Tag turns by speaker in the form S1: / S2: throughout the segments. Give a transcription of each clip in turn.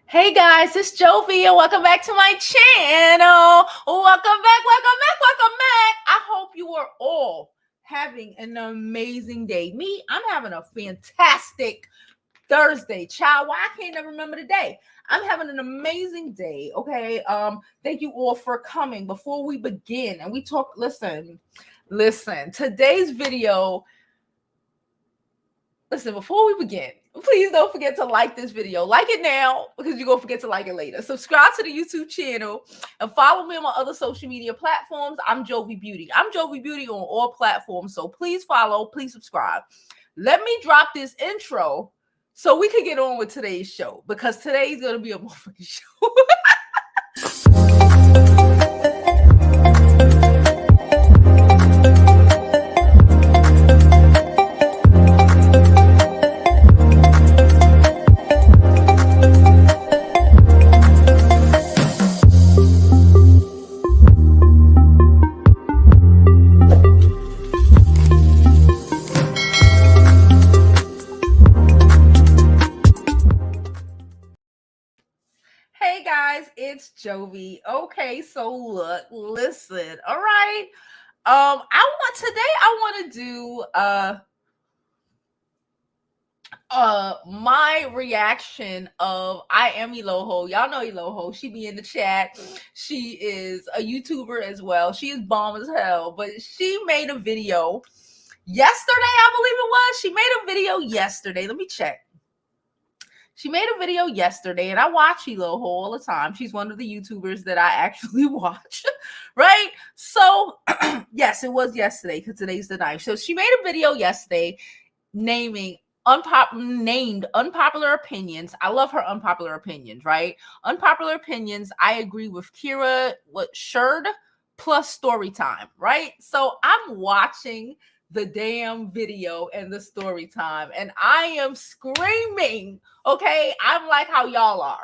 S1: Hey guys, it's Jovi and welcome back to my channel. Welcome back. I hope you are all having an amazing day. I'm having a fantastic Thursday. Child, why I can't never remember the day. I'm having an amazing day. Okay. Thank you all for coming. Before we begin and we talk, listen, today's video. Listen, before we begin, please don't forget to like this video. Like it now because you're going to forget to like it later. Subscribe to the YouTube channel and follow me on my other social media platforms. I'm Jovi Beauty. I'm Jovi Beauty on all platforms. So please follow, please subscribe. Let me drop this intro so we can get on with today's show because today's going to be a motherfucking show. Hey guys, it's Jovi. Okay, so listen. All right. I want to do my reaction of I am ELOHO. Y'all know ELOHO. She be in the chat. She is a YouTuber as well. She is bomb as hell, but she made a video yesterday, I believe it was. She made a video yesterday. Let me check. She made a video yesterday, and I watch ELOHO all the time. She's one of the YouTubers that I actually watch, right? So, yes, it was yesterday because today's the 9th. So she made a video yesterday named unpopular opinions. I love her unpopular opinions, right? Unpopular opinions. I agree with KIERRA, SHEARD plus story time, right? So I'm watching the damn video and the story time, and I am screaming. Okay, I'm like how y'all are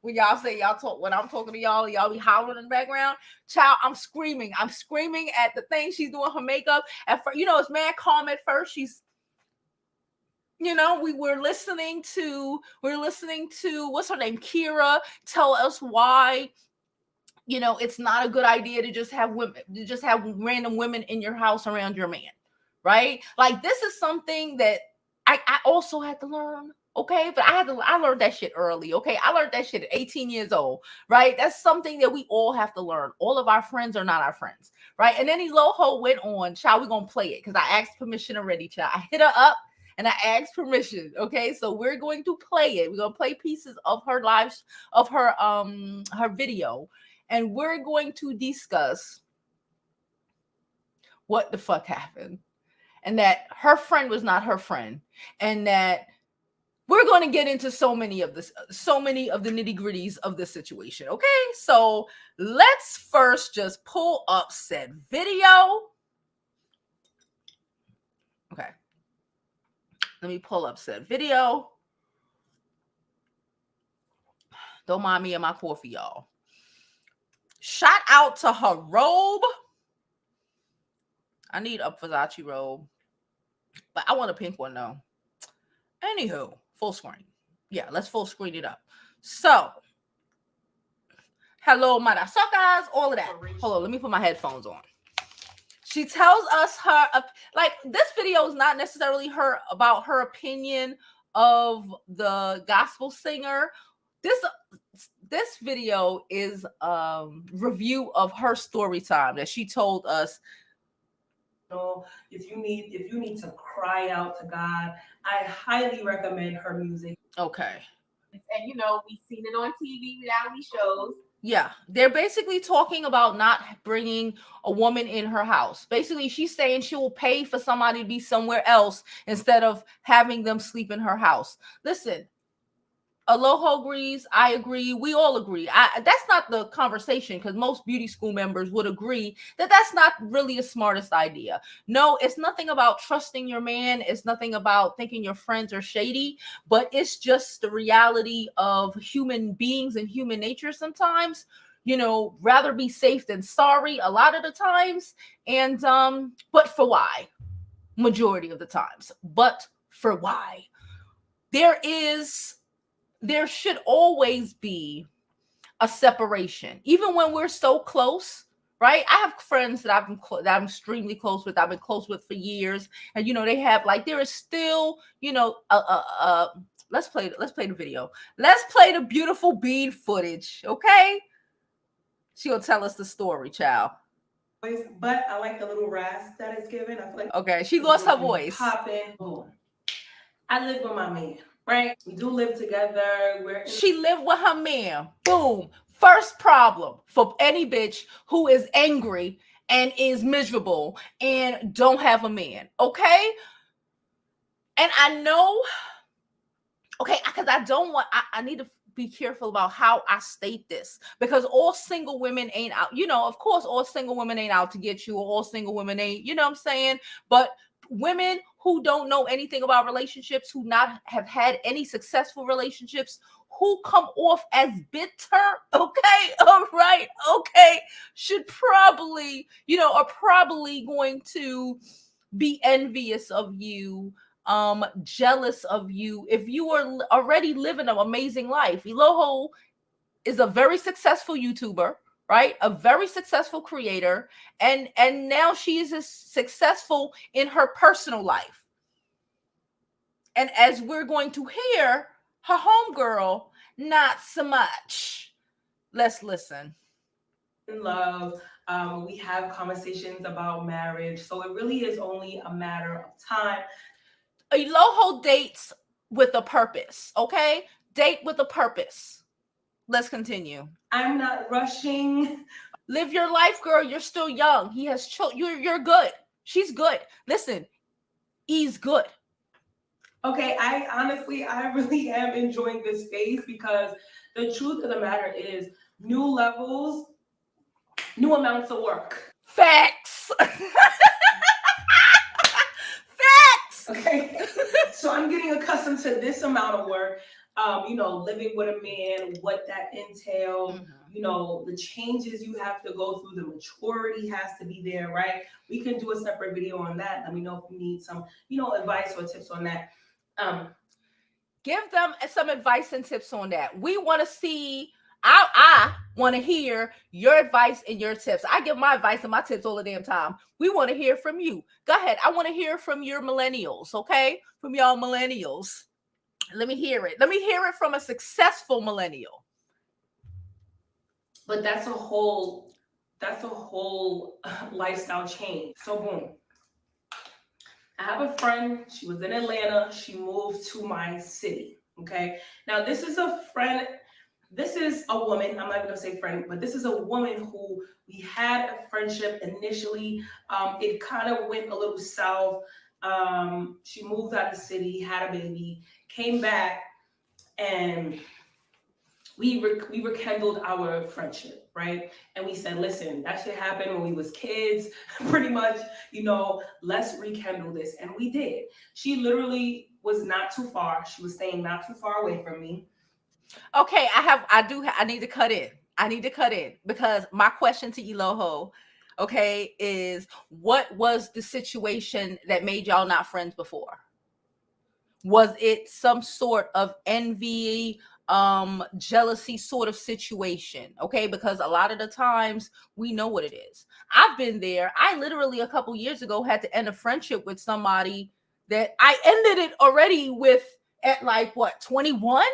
S1: when y'all say y'all talk. When I'm talking to y'all be hollering in the background. Child, I'm screaming. I'm screaming at the thing she's doing her makeup. At first, it's mad calm at first. She's, we're listening to what's her name, KIERRA, tell us why. It's not a good idea to just have random women in your house around your man. Right? Like, this is something that I also had to learn. Okay, but I learned that shit early. Okay, I learned that shit at 18 years old. Right? That's something that we all have to learn. All of our friends are not our friends. Right? And then ELOHO went on. Child, we're gonna play it because I asked permission already. Child, I hit her up and I asked permission. Okay, so we're going to play it. We're gonna play pieces of her her video, and we're going to discuss what the fuck happened. And that her friend was not her friend, and that we're going to get into so many of the nitty gritties of the situation. Okay, so let's first just pull up said video. Okay, let me pull up said video. Don't mind me and my coffee, y'all. Shout out to her robe. I need a Versace robe, but I want a pink one though. Anywho, full screen. Yeah, let's full screen it up. So, hello, motherfuckers, all of that. Hold on, let me put my headphones on. She tells us this video is not necessarily about her opinion of the gospel singer. This video is review of her story time that she told us.
S2: If you need to cry out to God, I highly recommend her music.
S1: Okay.
S3: And we've seen it on TV, reality shows.
S1: Yeah, they're basically talking about not bringing a woman in her house. Basically, she's saying she will pay for somebody to be somewhere else instead of having them sleep in her house. Listen, ELOHO agrees. I agree. We all agree. That's not the conversation because most beauty school members would agree that that's not really the smartest idea. No, it's nothing about trusting your man. It's nothing about thinking your friends are shady, but it's just the reality of human beings and human nature sometimes. Rather be safe than sorry a lot of the times. And, but for why? Majority of the times. But for why? There is there should always be a separation, even when we're so close, right? I have friends that that I'm extremely close with. I've been close with for years, and they have like there is still let's play the video. Let's play the beautiful bead footage, okay? She'll tell us the story, child.
S2: But I like the little rasp that it's given. I feel like
S1: okay, she lost her voice.
S2: Popping, boom. I live with my man, right? We do live together.
S1: She lived with her man. Boom. First problem for any bitch who is angry and is miserable and don't have a man. Okay. And I know, okay, because I need to be careful about how I state this, because all single women ain't out. Of course, all single women ain't out to get you, or all single women ain't, you know what I'm saying? But women who don't know anything about relationships, who not have had any successful relationships, who come off as bitter, okay, all right, okay, should probably, are probably going to be envious of you, jealous of you if you are already living an amazing life. ELOHO is a very successful YouTuber, right? A very successful creator, and now she is successful in her personal life. And as we're going to hear, her homegirl, not so much. Let's listen.
S2: In love, we have conversations about marriage, so it really is only a matter of time.
S1: ELOHO dates with a purpose, okay? Date with a purpose. Let's continue.
S2: I'm not rushing.
S1: Live your life, girl. You're still young. He has children. You're good. She's good. Listen, he's good.
S2: Okay, I really am enjoying this phase, because the truth of the matter is new levels, new amounts of work.
S1: Facts. Facts.
S2: Okay, so I'm getting accustomed to this amount of work. Living with a man, what that entails, the changes you have to go through, the maturity has to be there, right? We can do a separate video on that. Let me know if you need some, advice or tips on that.
S1: Give them some advice and tips on that. We want to see, I want to hear your advice and your tips. I give my advice and my tips all the damn time. We want to hear from you. Go ahead. I want to hear from your millennials, okay? From y'all millennials. Let me hear it. Let me hear it from a successful millennial.
S2: But that's a whole lifestyle change. So boom. I have a friend, she was in Atlanta, she moved to my city, okay? Now this is a woman, I'm not gonna say friend, but this is a woman who we had a friendship initially. It kind of went a little south. She moved out of the city, had a baby, came back, and we rekindled our friendship, right? And we said, listen, that shit happened when we was kids, pretty much, let's rekindle this. And we did. She literally was not too far. She was staying not too far away from me.
S1: Okay, I need to cut in. I need to cut in, because my question to ELOHO, okay, is what was the situation that made y'all not friends before? Was it some sort of envy, jealousy sort of situation? Okay, because a lot of the times we know what it is. I've been there. I literally a couple years ago had to end a friendship with somebody that I ended it already with at like what, 21?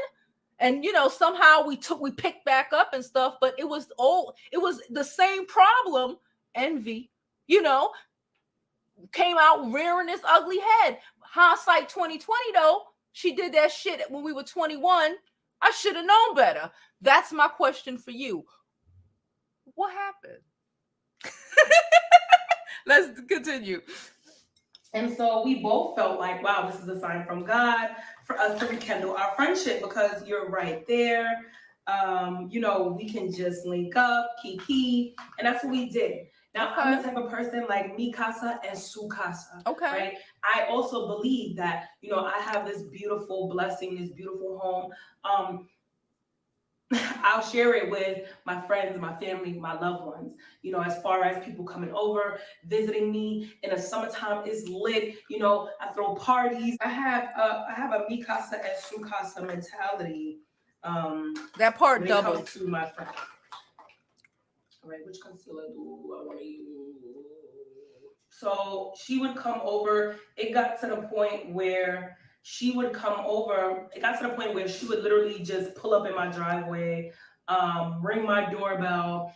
S1: And somehow we picked back up and stuff, but it was the same problem, envy, came out rearing its ugly head. Hindsight 2020 though, she did that shit when we were 21. I should have known better. That's my question for you. What happened? Let's continue.
S2: And so we both felt like, wow, this is a sign from God for us to rekindle our friendship, because you're right there. We can just link up, kiki, and that's what we did. Now, okay. I'm the type of person like mi casa and su casa.
S1: Okay.
S2: Right? I also believe that, I have this beautiful blessing, this beautiful home. I'll share it with my friends, my family, my loved ones. As far as people coming over, visiting me in the summertime is lit. I throw parties. I have a mi casa and su casa mentality.
S1: That part
S2: when it
S1: doubled.
S2: comes to my friends. All right, which concealer do I want to use? So she would come over. It got to the point where she would come over. It got to the point where she would literally just pull up in my driveway, ring my doorbell.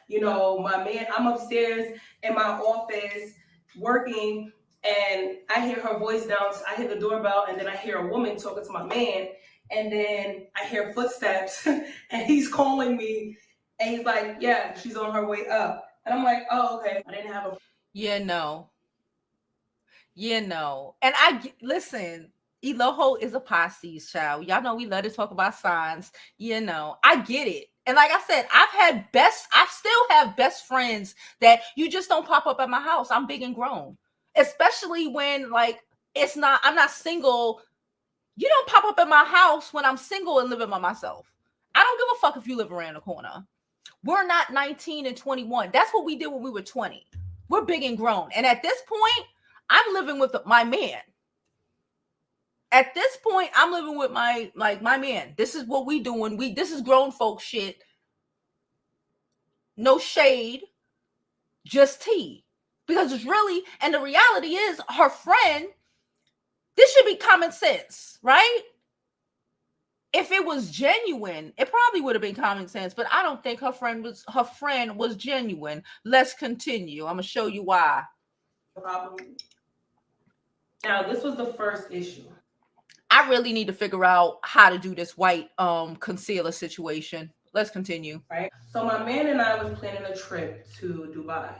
S2: You know, my man, I'm upstairs in my office working, and I hear her voice down. I hear the doorbell, and then I hear a woman talking to my man, and then I hear footsteps, and he's calling me, and he's like, "Yeah, she's on her way up." And I'm like, "Oh, okay." I didn't have a
S1: And listen, ELOHO is a Pisces child. Y'all know we love to talk about signs. I get it. And like I said, I still have best friends that you just don't pop up at my house. I'm big and grown. Especially when like I'm not single. You don't pop up at my house when I'm single and living by myself. I don't give a fuck if you live around the corner. We're not 19 and 21. That's what we did when we were 20. We're big and grown. And at this point, I'm living with my man. At this point, I'm living with my man. This is what we doing. This is grown folk shit. No shade, just tea. Because it's really, and the reality is, her friend, this should be common sense, right? If it was genuine, it probably would have been common sense, but I don't think her friend was genuine. Let's continue. I'm gonna show you why.
S2: problem. Now, this was the first issue.
S1: I really need to figure out how to do this white concealer situation. Let's continue.
S2: Right. So my man and I was planning a trip to Dubai.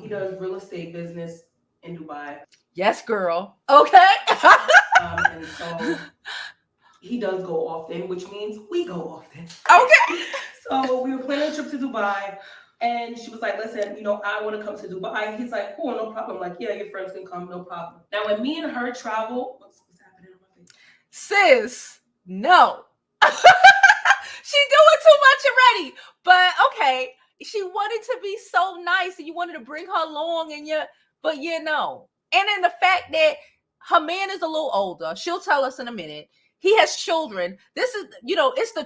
S2: He does real estate business in Dubai.
S1: Yes, girl. Okay.
S2: And so he does go often, which means we go often.
S1: Okay.
S2: So we were planning a trip to Dubai, and she was like, "Listen, I want to come to Dubai." He's like, "Cool, no problem." I'm like, "Yeah, your friends can come, no problem." Now, when me and her travel, what's happening on my face?
S1: Sis, no. She doing too much already. But okay, she wanted to be so nice, and you wanted to bring her along, and And then the fact that her man is a little older, she'll tell us in a minute. He has children. This is, it's a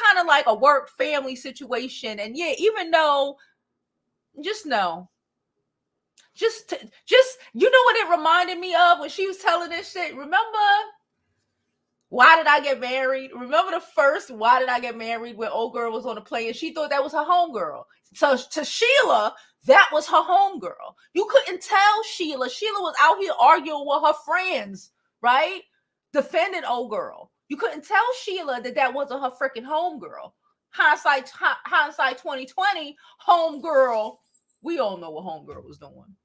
S1: kind of like a work family situation. And yeah, even though, just know, just you know what it reminded me of when she was telling this shit? Remember, Why Did I Get Married? Remember the first Why Did I Get Married where old girl was on the plane and she thought that was her homegirl. So to Sheila, that was her homegirl. You couldn't tell Sheila. Sheila was out here arguing with her friends, right? Defending old girl. You couldn't tell Sheila that wasn't her freaking homegirl. Hindsight 2020, homegirl. We all know what homegirl was doing.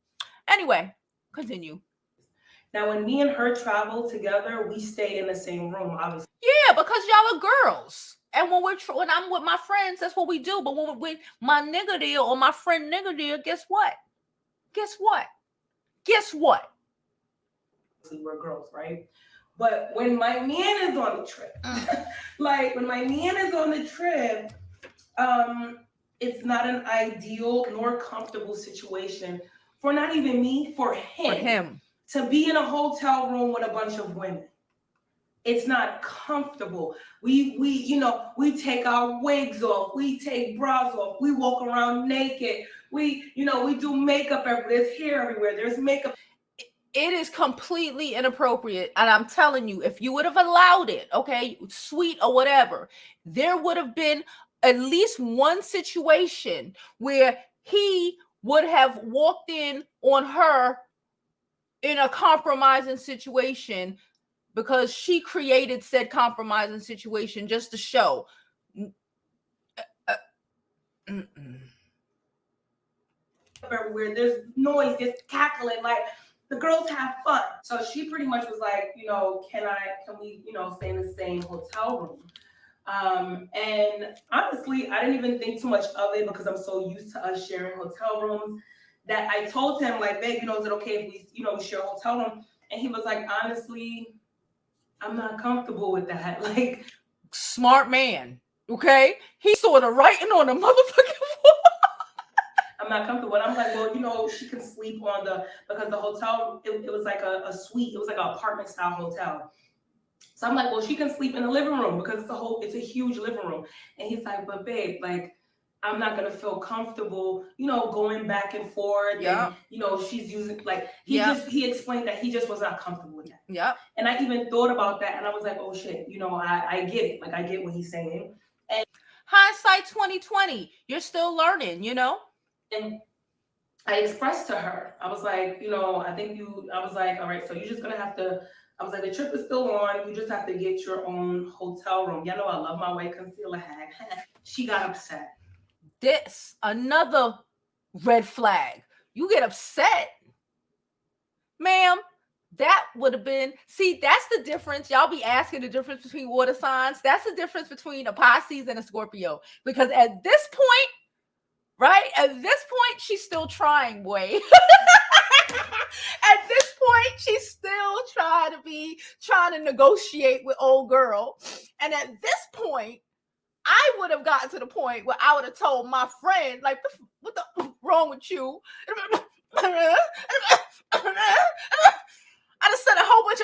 S1: Anyway, continue.
S2: Now, when me and her travel together, we stay in the same room, obviously.
S1: Yeah, because y'all are girls. And when I'm with my friends, that's what we do. But when we're with my nigga there or my friend nigga there, guess what?
S2: We're girls, right? But when my man is on the trip, it's not an ideal nor comfortable situation for not even me, for him. To be in a hotel room with a bunch of women. It's not comfortable. We take our wigs off, we take bras off, we walk around naked, we do makeup everywhere, there's hair everywhere, there's makeup.
S1: It is completely inappropriate. And I'm telling you, if you would have allowed it, okay, sweet or whatever, there would have been at least one situation where he would have walked in on her in a compromising situation because she created said compromising situation just to show.
S2: Everywhere, there's noise, there's cackling, like the girls have fun. So she pretty much was like, can we, stay in the same hotel room? And honestly, I didn't even think too much of it because I'm so used to us sharing hotel rooms that I told him, like, babe, is it okay if we share a hotel room? And he was like, honestly, I'm not comfortable with that. Like,
S1: smart man, okay? He saw the writing on the motherfucking wall.
S2: I'm not comfortable. And I'm like, well, she can sleep because the hotel, it was like a suite. It was like an apartment style hotel. So I'm like, well, she can sleep in the living room because it's a huge living room. And he's like, but babe, like, I'm not gonna feel comfortable, going back and forth.
S1: Yeah.
S2: And she's using like he explained that he just was not comfortable with that.
S1: Yeah.
S2: And I even thought about that, and I was like, oh shit, I get it. Like I get what he's saying. And
S1: hindsight 2020, you're still learning,
S2: And I expressed to her, I was like, I was like, all right, so you're just gonna have to. I was like, the trip is still on. You just have to get your own hotel room. Y'all know I love my white concealer hag. She got upset.
S1: This another red flag. You get upset, ma'am. That would have been, see, that's the difference. Y'all be asking the difference between water signs. That's the difference between a Pisces and a Scorpio. Because at this point, right? At this point, she's still trying, boy. At this point, she's still trying to negotiate with old girl. And at this point, I would have gotten to the point where I would have told my friend, like, what the wrong with you? I'd have said a whole bunch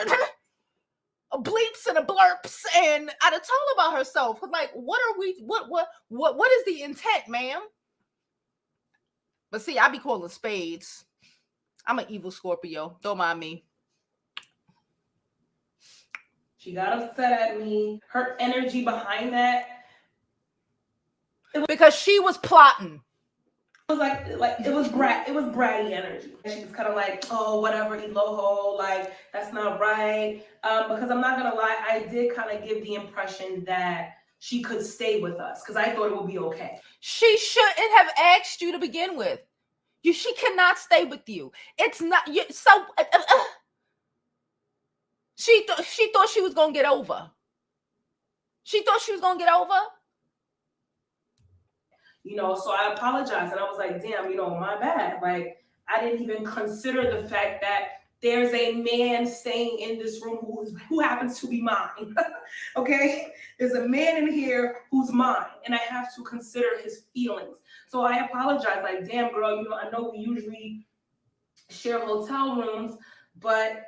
S1: of bleeps and a blurps, and I'd have told about herself. Like, what is the intent, ma'am? But see, I be calling spades. I'm an evil Scorpio. Don't mind me.
S2: She got upset at me. Her energy behind that.
S1: Because she was plotting.
S2: It was like it was bratty energy. She was kind of like, oh, whatever, ELOHO, like that's not right. Because I'm not gonna lie, I did kind of give the impression that she could stay with us because I thought it would be okay.
S1: She shouldn't have asked you to begin with. She cannot stay with you. It's not you. So she thought she was gonna get over. She thought she was gonna get over.
S2: So I apologized and I was like, damn, my bad. Like, I didn't even consider the fact that there's a man staying in this room who happens to be mine. Okay? There's a man in here who's mine, and I have to consider his feelings. So I apologize, like, damn, girl, I know we usually share hotel rooms, but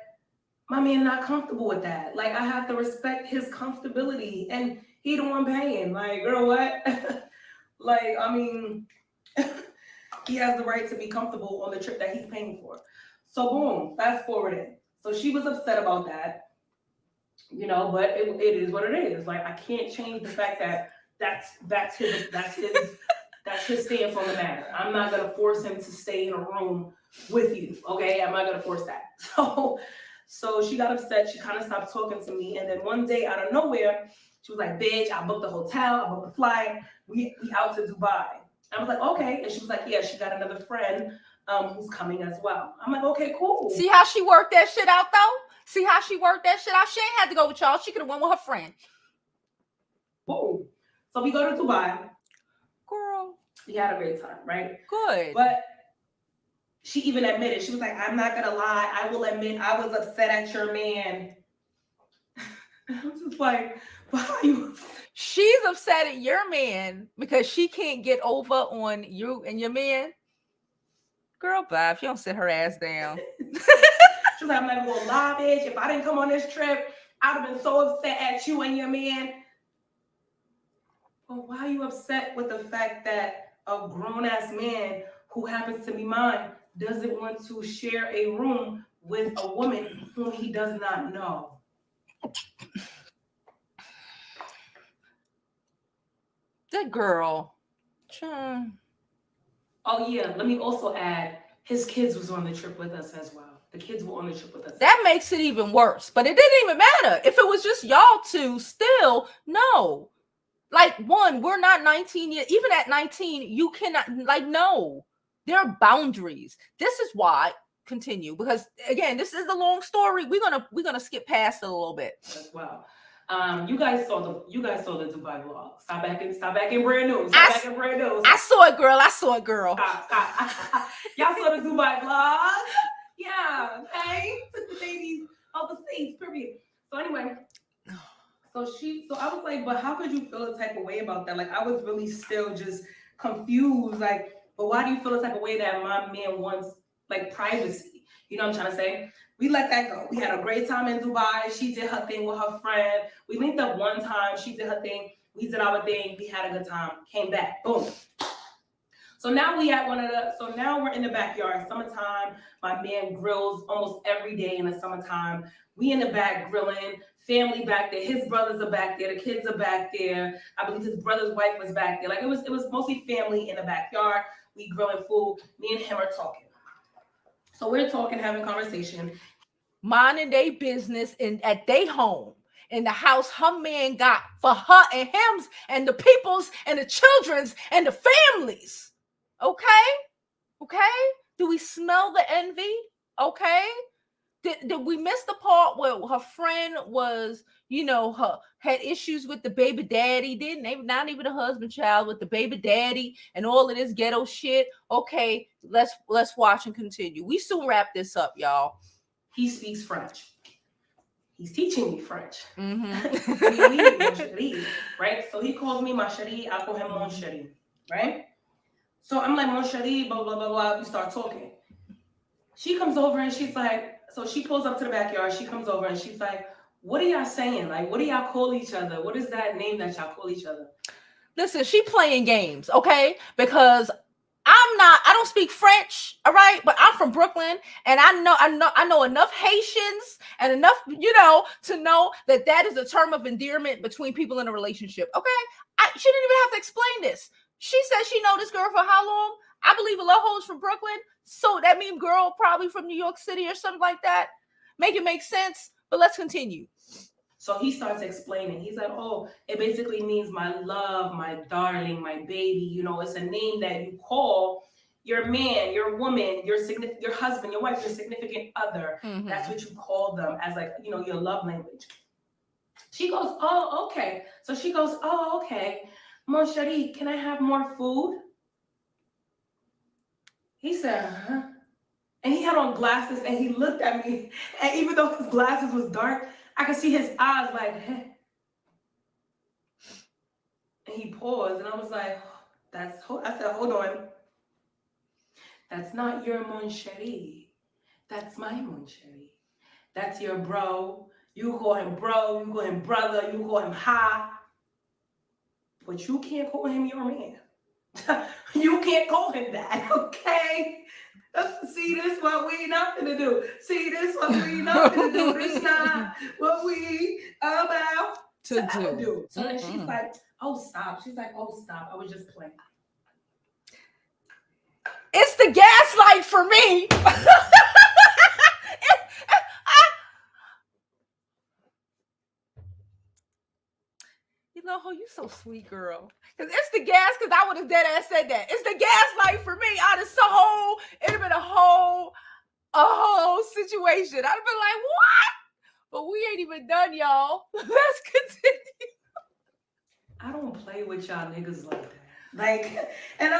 S2: my man not comfortable with that. Like, I have to respect his comfortability, and he the one paying. Like, girl, what? Like, I mean, he has the right to be comfortable on the trip that he's paying for. So boom, fast forwarded. So she was upset about that, but it is what it is. Like, I can't change the fact that that's his stance on the matter. I'm not gonna force him to stay in a room with you. Okay, I'm not gonna force that. So she got upset. She kind of stopped talking to me, and then one day out of nowhere, she was like, bitch, I booked the hotel, I booked the flight, we out to Dubai. I was like, okay. And she was like, yeah, she got another friend who's coming as well. I'm like, okay, cool.
S1: See how she worked that shit out, though? See how she worked that shit out? She ain't had to go with y'all. She could have went with her friend.
S2: Cool. So we go to Dubai.
S1: Girl.
S2: We had a great time, right?
S1: Good.
S2: But she even admitted, she was like, I'm not going to lie. I will admit I was upset at your man. I'm just like, why?
S1: She's upset at your man because she can't get over on you and your man. Girl, bye. If you don't sit her ass down.
S2: She was like, I'm not going to lie, bitch. If I didn't come on this trip, I'd have been so upset at you and your man. But why are you upset with the fact that a grown-ass man who happens to be mine doesn't want to share a room with a woman whom he does not know?
S1: That girl.
S2: Oh, yeah. Let me also add, his kids was on the trip with us as well. The kids were on the trip with us.
S1: That makes it even worse. But it didn't even matter. If it was just y'all two, still, no. Like, one, we're not 19 yet. Even at 19, you cannot, like, no. There are boundaries. This is why, continue, because, again, this is a long story. We're gonna skip past it a little bit.
S2: As well. You guys saw the Dubai vlog. Stop back in brand new.
S1: I saw it, girl.
S2: Stop. Y'all saw the Dubai vlog. Yeah, okay. Took the babies overseas, period. So anyway, so I was like, but how could you feel a type of way about that? Like, I was really still just confused. Like, but why do you feel a type of way that my man wants, like, privacy? You know what I'm trying to say? We let that go. We had a great time in Dubai. She did her thing with her friend. We linked up one time. She did her thing. We did our thing. We had a good time. Came back. Boom. So now now we're in the backyard. Summertime. My man grills almost every day in the summertime. We in the back grilling. Family back there. His brothers are back there. The kids are back there. I believe his brother's wife was back there. Like it was mostly family in the backyard. We grilling food. Me and him are talking. So we're talking, having conversation.
S1: Minding their business at their home. In the house her man got for her and him's and the people's and the children's and the families. Okay? Do we smell the envy? Okay? Did we miss the part where her friend was, her had issues with the baby daddy? Not even the husband child, with the baby daddy and all of this ghetto shit. Okay, let's watch and continue. We soon wrap this up, y'all.
S2: He speaks French. He's teaching me French.
S1: Mm-hmm.
S2: Right? So he calls me ma chérie. I call him mon chéri. Right? So I'm like, mon chéri, blah, blah, blah, blah. We start talking. She comes over and she's like, so she pulls up to the backyard. She comes over and she's like, what are y'all saying? Like, what do y'all call each other? What is that name that y'all call each other?
S1: Listen, she playing games, okay? Because I don't speak French, all right? But I'm from Brooklyn, and I know enough Haitians and enough, to know that is a term of endearment between people in a relationship, okay? She didn't even have to explain this. She said she know this girl for how long? I believe ELOHO is from Brooklyn, so that means girl probably from New York City or something like that. Make it make sense, but let's continue.
S2: So he starts explaining. He's like, oh, it basically means my love, my darling, my baby. It's a name that you call your man, your woman, your husband, your wife, your significant other. Mm-hmm. That's what you call them as your love language. She goes, oh, okay. So she goes, oh, okay. Mon chéri, can I have more food? He said, huh? And he had on glasses and he looked at me. And even though his glasses was dark, I could see his eyes like, huh? And he paused and I was like, I said, hold on. That's not your mon chéri. That's my mon chéri. That's your bro. You call him bro, you call him brother, you call him ha. But you can't call him your man. You can't call him that, okay? See, this what we not gonna do. See, this what we not gonna do. This not what we about to do. So then she's like, oh, stop. She's like, oh, stop. I was just playing.
S1: It's the gaslight for me. ELOHO, you so sweet, girl. Because it's the gas, because I would have dead ass said that. It's the gaslight for me. It'd have been a whole situation. I'd have been like, what? But we ain't even done, y'all. Let's continue.
S2: I don't play with y'all niggas like that. Like, and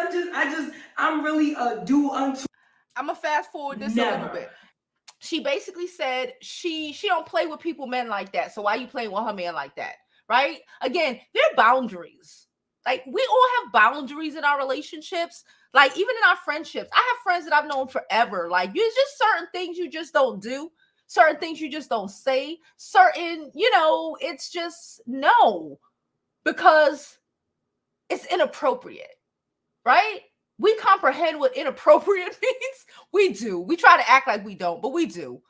S2: I'm really a do unto.
S1: I'm gonna fast forward this a little bit. She basically said she don't play with men like that. So why are you playing with her man like that? Right? Again, there are boundaries. Like, we all have boundaries in our relationships. Like, even in our friendships. I have friends that I've known forever. Like, there's just certain things you just don't do. Certain things you just don't say. Certain, it's just no. Because it's inappropriate. Right? We comprehend what inappropriate means. We do. We try to act like we don't, but we do.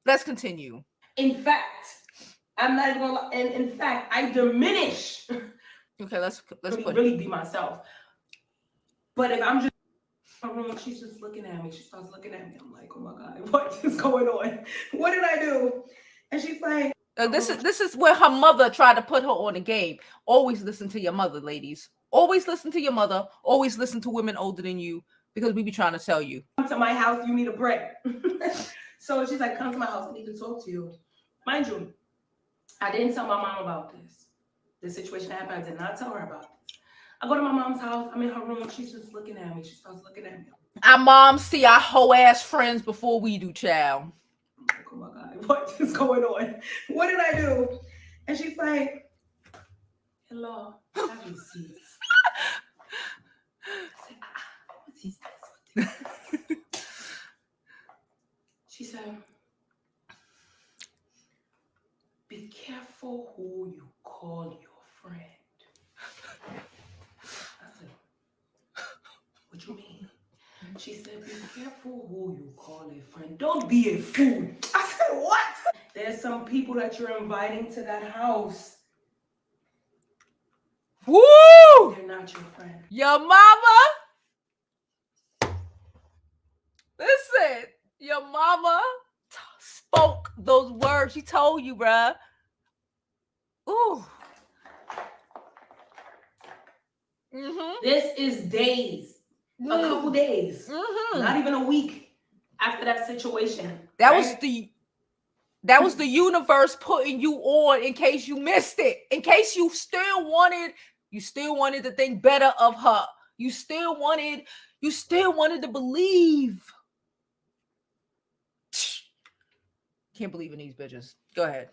S1: Let's continue.
S2: In fact, I'm not even gonna lie. And in fact, I diminish.
S1: Okay, let's
S2: really be myself. But if I'm just in my room, she's just looking at me. She starts looking at me. I'm like, oh my God, what is going on? What did I do? And she's like,
S1: this is where her mother tried to put her on a game. Always listen to your mother, ladies. Always listen to your mother. Always listen to women older than you, because we be trying to tell you.
S2: Come to my house, you need a break. So she's like, come to my house, I need to talk to you. Mind you, I didn't tell my mom about this. This situation happened. I did not tell her about this. I go to my mom's house. I'm in her room. She's just looking at me. She starts looking at me.
S1: Our moms see our whole ass friends before we do, child.
S2: I'm like, oh my God, what is going on? What did I do? And she's like, hello, have your seats. I said, what's his name? She said, She said, be careful who you call a friend. Don't be a fool. I said, what? There's some people that you're inviting to that house.
S1: Woo!
S2: They're not your friend.
S1: Your mama. Listen, your mama spoke those words. She told you, bruh. Ooh.
S2: This is days, a couple days, not even a week after that situation.
S1: That
S2: right?
S1: was the universe putting you on in case you missed it. In case you still wanted to think better of her. You still wanted to believe. Can't believe in these bitches. Go ahead.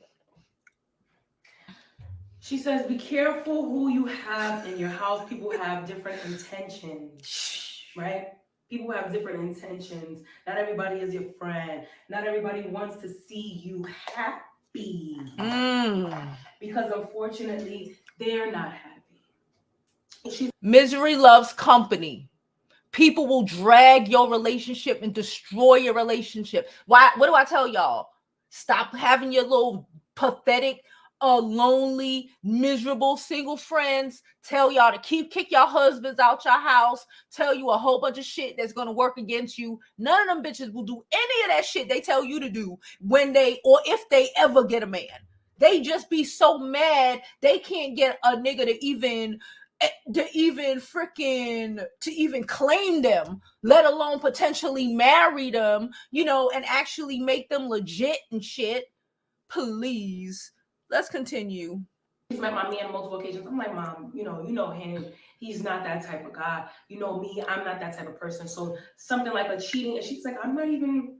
S2: She says, be careful who you have in your house. People have different intentions, right? People have different intentions. Not everybody is your friend. Not everybody wants to see you happy. Because unfortunately, they're not happy.
S1: Misery loves company. People will drag your relationship and destroy your relationship. Why? What do I tell y'all? Stop having your little pathetic, lonely, miserable single friends tell y'all to kick your husbands out your house, tell you a whole bunch of shit that's going to work against you. None of them bitches will do any of that shit they tell you to do when they, or if they ever get a man. They just be so mad they can't get a nigga to even claim them, let alone potentially marry them, and actually make them legit and shit. Please, let's continue.
S2: He's met my man on multiple occasions. I'm like, Mom, you know him. He's not that type of guy. You know me, I'm not that type of person. So something like a cheating, and she's like, I'm not even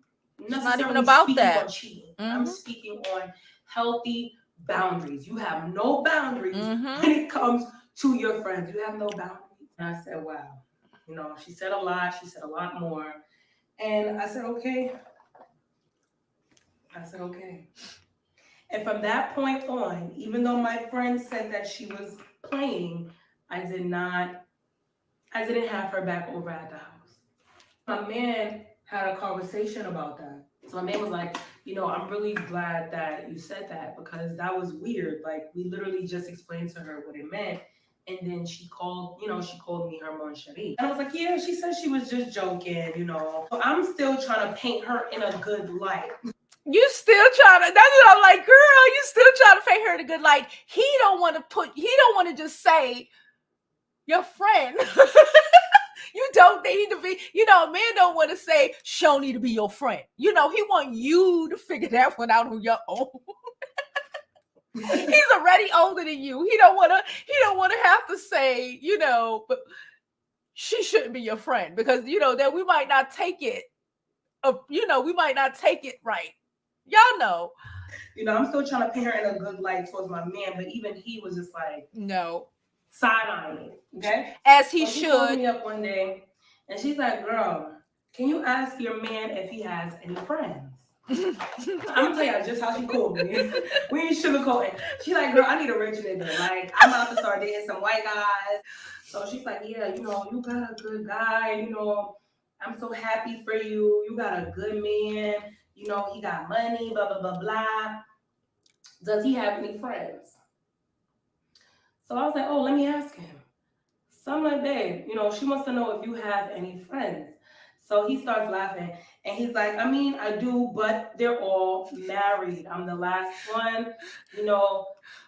S2: necessarily
S1: about
S2: speaking
S1: that.
S2: on cheating. I'm speaking on healthy boundaries. You have no boundaries when it comes to your friends. You have no boundaries. And I said, wow. She said a lot. She said a lot more. And I said, okay. And from that point on, even though my friend said that she was playing, I didn't have her back over at the house. My man had a conversation about that. So my man was like, I'm really glad that you said that, because that was weird. Like, we literally just explained to her what it meant. And then she called me her mon chéri. And I was like, yeah, she said she was just joking, So I'm still trying to paint her in a good light.
S1: You still trying to, that's what I'm like, girl, you still trying to paint her in a good light. He don't want to just say your friend. You don't need to be, a man don't want to say, show need to be your friend. He want you to figure that one out on your own. He's already older than you. He don't want to have to say, but she shouldn't be your friend, because, then we might not take it. We might not take it right. Y'all know.
S2: I'm still trying to paint her in a good light towards my man, but even he was just like,
S1: no,
S2: side-eyeing, okay?
S1: As he
S2: so
S1: should.
S2: She called me up one day, and she's like, girl, can you ask your man if he has any friends? I'm gonna tell y'all just how she called me. We ain't sugarcoating. She's like, girl, I need a rich nigga. Like, I'm about to start dating some white guys. So she's like, yeah, you got a good guy. I'm so happy for you. You got a good man. He got money, blah, blah, blah, blah. Does he have any friends? So I was like, oh, let me ask him. So I'm like, babe, she wants to know if you have any friends. So he starts laughing, and he's like, I mean, I do, but they're all married. I'm the last one,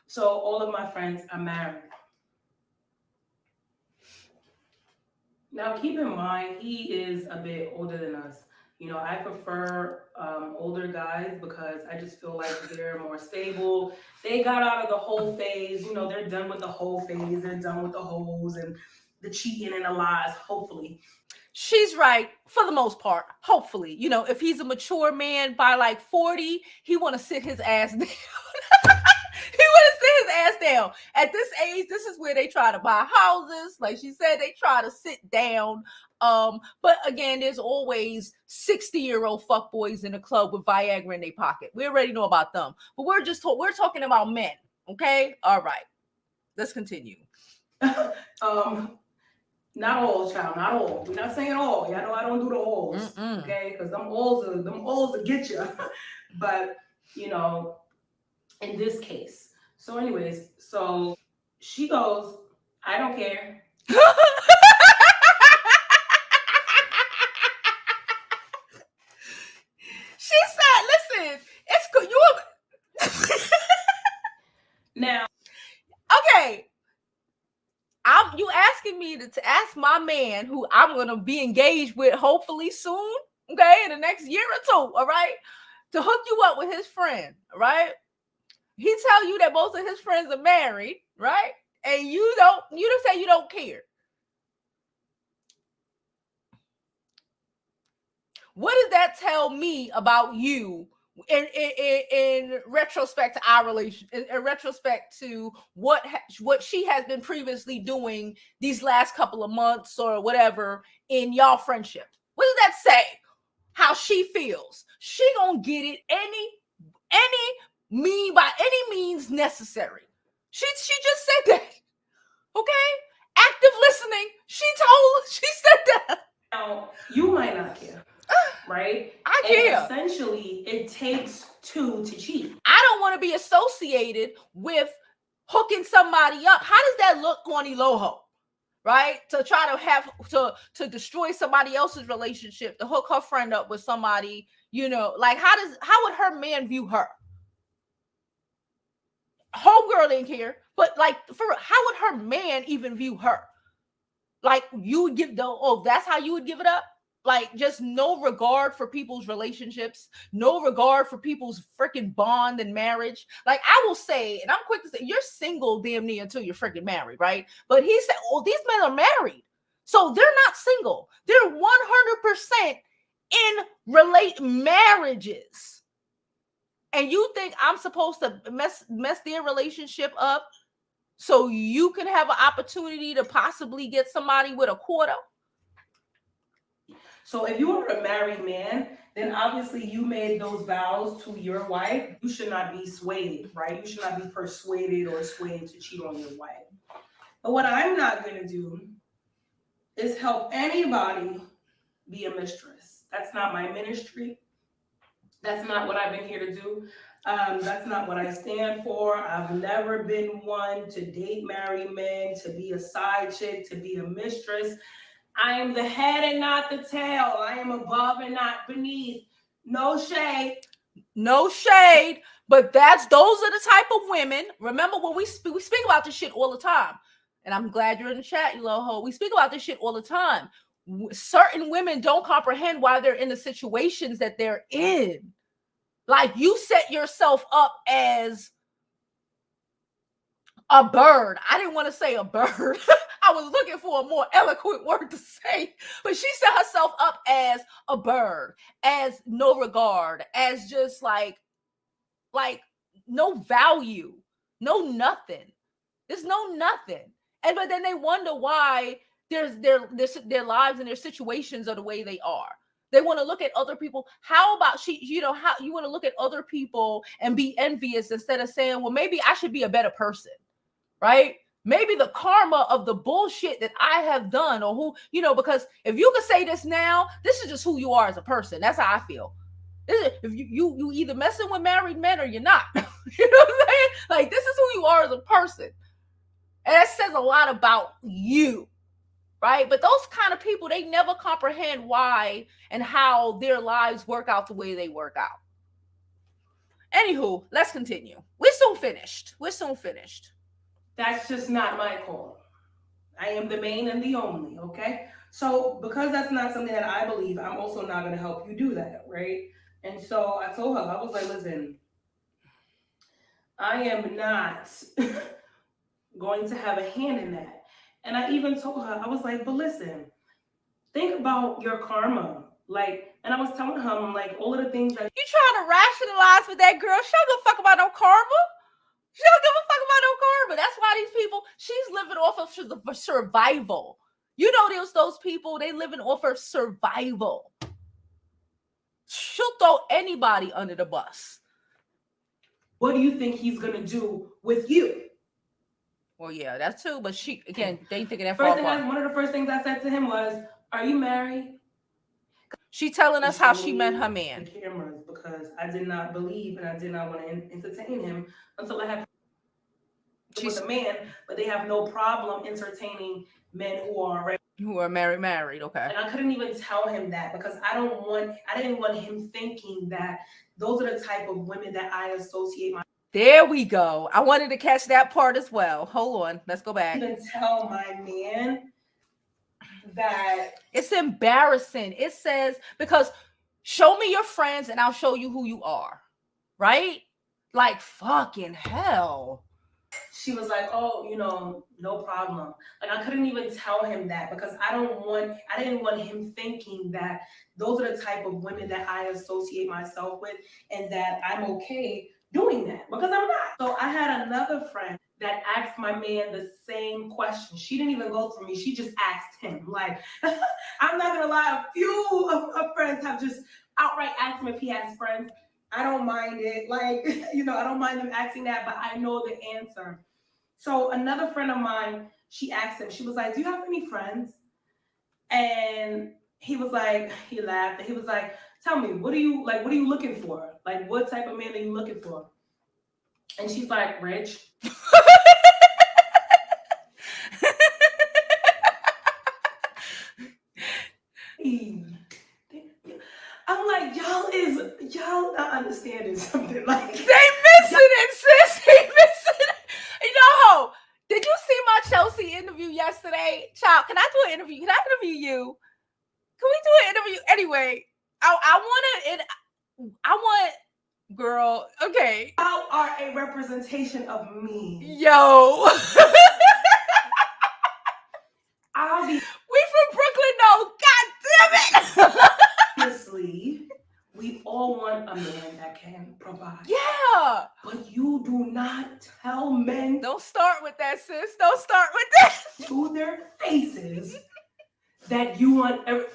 S2: so all of my friends are married. Now, keep in mind, he is a bit older than us. I prefer older guys, because I just feel like they're more stable. They got out of the whole phase. They're done with the whole phase. They're done with the hoes and the cheating and the lies, hopefully.
S1: She's right for the most part. Hopefully, if he's a mature man by like 40, he want to sit his ass down. He want to sit his ass down. At this age, this is where they try to buy houses. Like she said, they try to sit down. But again, there's always 60-year-old fuckboys in the club with Viagra in their pocket. We already know about them. But we're talking about men. Okay? All right. Let's continue.
S2: Not all, child, not all. We're not saying all. Y'all know I don't do the alls, okay? Because them alls will get you. But, you know, in this case. So anyways, so she goes, I don't care.
S1: She said, listen, it's good.
S2: Now,
S1: okay. You asking me to ask my man, who I'm gonna be engaged with hopefully soon, okay, in the next year or two, all right, to hook you up with his friend, all right? He tell you that both of his friends are married, right? And you just say you don't care. What does that tell me about you in retrospect to our relation, in retrospect to what she has been previously doing these last couple of months or whatever in y'all friendship? What does that say? How she feels? She gonna get it by any means necessary. She just said that. Okay, active listening. She said that.
S2: Now, you might not care, right?
S1: I care.
S2: And essentially, it takes two to cheat.
S1: I don't want to be associated with hooking somebody up. How does that look on ELOHO? Right? To try to have to destroy somebody else's relationship, to hook her friend up with somebody, you know, like how would her man view her? Homegirl didn't care, but like how would her man even view her? Like you would give that's how you would give it up? Like just no regard for people's relationships, no regard for people's freaking bond and marriage. Like I will say, and I'm quick to say, you're single damn near until you're freaking married, right? But he said, oh, these men are married. So they're not single. They're 100% in marriages. And you think I'm supposed to mess their relationship up so you can have an opportunity to possibly get somebody with a quarter?
S2: So if you are a married man, then obviously you made those vows to your wife. You should not be swayed, right? You should not be persuaded or swayed to cheat on your wife. But what I'm not going to do is help anybody be a mistress. That's not my ministry. That's not what I've been here to do. That's not what I stand for. I've never been one to date married men, to be a side chick, to be a mistress. I am the head and not the tail. I am above and not beneath. No shade.
S1: No shade. But those are the type of women. Remember when we speak about this shit all the time. And I'm glad you're in the chat, ELOHO. We speak about this shit all the time. Certain women don't comprehend why they're in the situations that they're in. Like you set yourself up as a bird. I didn't want to say a bird. I was looking for a more eloquent word to say, but she set herself up as a bird, as no regard, as just like no value, no nothing. There's no nothing. And but then they wonder why their lives and their situations are the way they are. They want to look at other people. How about how you want to look at other people and be envious instead of saying, well, maybe I should be a better person, right? Maybe the karma of the bullshit that I have done, or who, because if you could say this now, this is just who you are as a person. That's how I feel. If you either messing with married men or you're not. You know what I'm saying? Like, this is who you are as a person. And that says a lot about you, right? But those kind of people, they never comprehend why and how their lives work out the way they work out. Anywho, let's continue. We're soon finished.
S2: That's just not my call. I am the main and the only, okay? So because that's not something that I believe, I'm also not going to help you do that, right? And so I told her, I was like, listen, I am not going to have a hand in that. And I even told her, I was like, but listen, think about your karma. Like, and I was telling her, I'm like, all of the things that
S1: you trying to rationalize with that girl, she don't give a fuck about no karma. She don't give a fuck about no karma. That's why these people, she's living off of survival. You know, those people, they living off of survival. She'll throw anybody under the bus.
S2: What do you think he's going to do with you?
S1: Well, yeah, that's too. But she again, they ain't thinking that
S2: First
S1: far
S2: thing,
S1: apart.
S2: one of the first things I said to him was, "Are you married?"
S1: She telling us how she met her
S2: The
S1: man.
S2: cameras, because I did not believe and I did not want to entertain him until I had with a man, but they have no problem entertaining men who are
S1: married. Okay.
S2: And I couldn't even tell him that because I didn't want him thinking that those are the type of women that I associate.
S1: There we go. I wanted to catch that part as well. Hold on. Let's go back.
S2: Even tell my man that
S1: it's embarrassing. It says, because show me your friends and I'll show you who you are. Right? Like fucking hell.
S2: She was like, "Oh, no problem." Like I couldn't even tell him that because I didn't want him thinking that those are the type of women that I associate myself with and that I'm okay doing that, because I'm not. So I had another friend that asked my man the same question. She didn't even go through me. She just asked him. Like, I'm not gonna lie, a few of friends have just outright asked him if he has friends. I don't mind it. Like, I don't mind them asking that, but I know the answer. So another friend of mine, she asked him, she was like, "Do you have any friends?" And he was like, he laughed and he was like, "Tell me, what are you looking for? Like, what type of man are you looking for?" And she's like, "Rich." I'm like, y'all not understanding something. Like,
S1: they missing it, sis. They missing it. Did you see my Chelsea interview yesterday? Child, can I do an interview? Can I interview you? Can we do an interview? Anyway, I want, girl, okay.
S2: Y'all are a representation of me.
S1: Yo.
S2: We
S1: from Brooklyn, no. God damn it.
S2: Obviously, we all want a man that can provide.
S1: Yeah.
S2: But you do not tell men.
S1: Don't start with that, sis. Don't start with that.
S2: To their faces that you want every.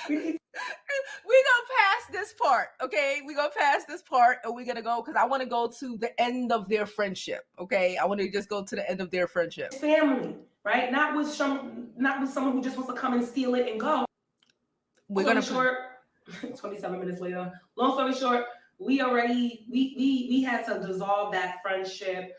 S1: We're gonna pass this part, okay? We're gonna pass this part and we're gonna go because I want to go to the end of their friendship, okay? I want to just go to the end of their friendship.
S2: Family, right? Not with someone who just wants to come and steal it and go.
S1: We're gonna
S2: short. 27 minutes later. Long story short, we had to dissolve that friendship.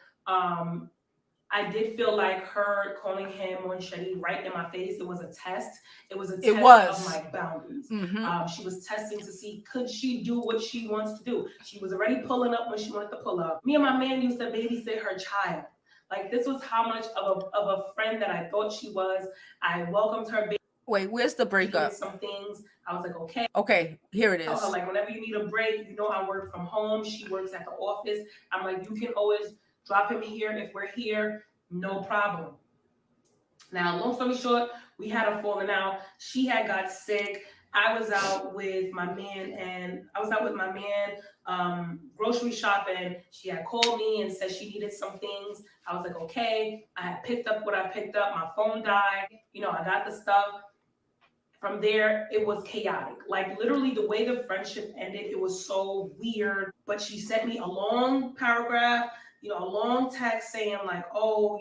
S2: I did feel like her calling him on Shadi right in my face. It was a test. It was a test of my boundaries.
S1: Mm-hmm.
S2: She was testing to see, could she do what she wants to do? She was already pulling up when she wanted to pull up. Me and my man used to babysit her child. Like, this was how much of a friend that I thought she was. I welcomed her.
S1: Wait, where's the breakup?
S2: Some things. I was like, okay.
S1: Okay, here it is.
S2: Like, whenever you need a break, I work from home. She works at the office. I'm like, you can always drop him here if we're here, no problem. Now, long story short, we had a falling out. She had got sick. I was out with my man grocery shopping. She had called me and said she needed some things. I was like, okay. I had picked up what I picked up. My phone died. I got the stuff. From there, it was chaotic. Like, literally, the way the friendship ended, it was so weird. But she sent me a long paragraph, a long text saying like, "Oh,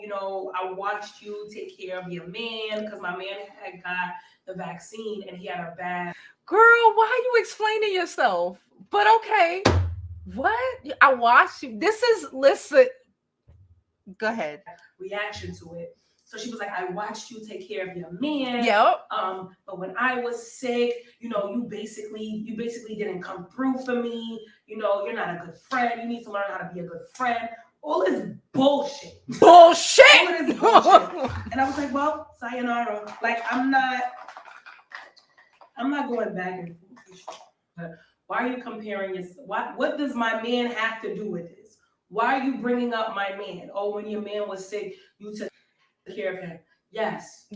S2: I watched you take care of your man because my man had got the vaccine and he had a bad."
S1: Girl, why are you explaining yourself? But okay, what? I watched you. Listen. Go ahead.
S2: Reaction to it. So she was like, "I watched you take care of your man.
S1: Yep.
S2: But when I was sick, you basically didn't come through for me. You're not a good friend. You need to learn how to be a good friend." All this bullshit.
S1: Bullshit.
S2: All of this bullshit. And I was like, well, sayonara. Like, I'm not going back and forth. Why are you comparing this? What does my man have to do with this? Why are you bringing up my man? Oh, when your man was sick, you took care of him. Yes.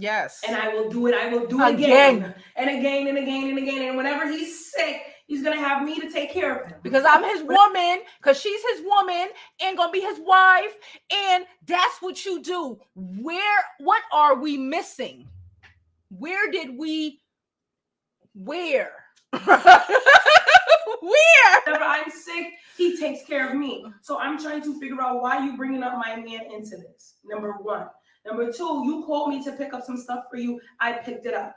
S2: And I will do it. I will do it again and again and again and again. And whenever he's sick, he's going to have me to take care of him.
S1: Because I'm his woman, because she's his woman and going to be his wife. And that's what you do. What are we missing? Where? Weird.
S2: Whenever I'm sick, he takes care of me. So I'm trying to figure out why you bringing up my man into this. Number one. Number two, you called me to pick up some stuff for you. I picked it up.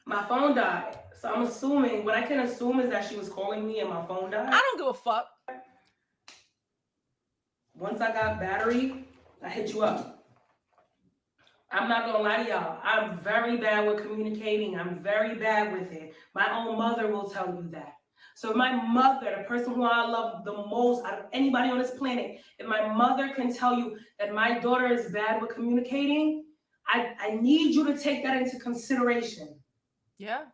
S2: My phone died. So I'm assuming, what I can assume is that she was calling me and my phone died.
S1: I don't give a fuck.
S2: Once I got battery, I hit you up. I'm not gonna lie to y'all. I'm very bad with communicating. I'm very bad with it. My own mother will tell you that. So if my mother, the person who I love the most out of anybody on this planet, if my mother can tell you that my daughter is bad with communicating, I need you to take that into consideration.
S1: Yeah.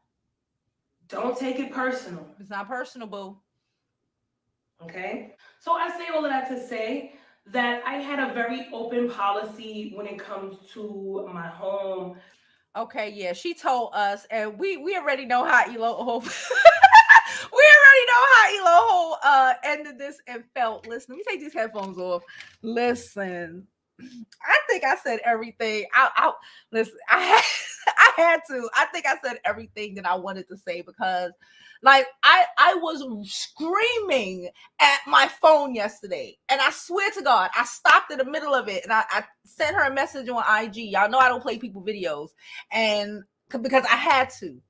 S2: Don't take it personal.
S1: It's not personal, boo.
S2: Okay? So I say all of that to say that I had a very open policy when it comes to my home.
S1: Okay, yeah, she told us, and we already know how ELOHO we already know how ELOHO ended this and felt. Listen, let me take these headphones off. Listen, I think I said everything. Listen, I had to. I think I said everything that I wanted to say because like I was screaming at my phone yesterday, and I swear to God, I stopped in the middle of it and I sent her a message on IG. Y'all know I don't play people videos, and because I had to,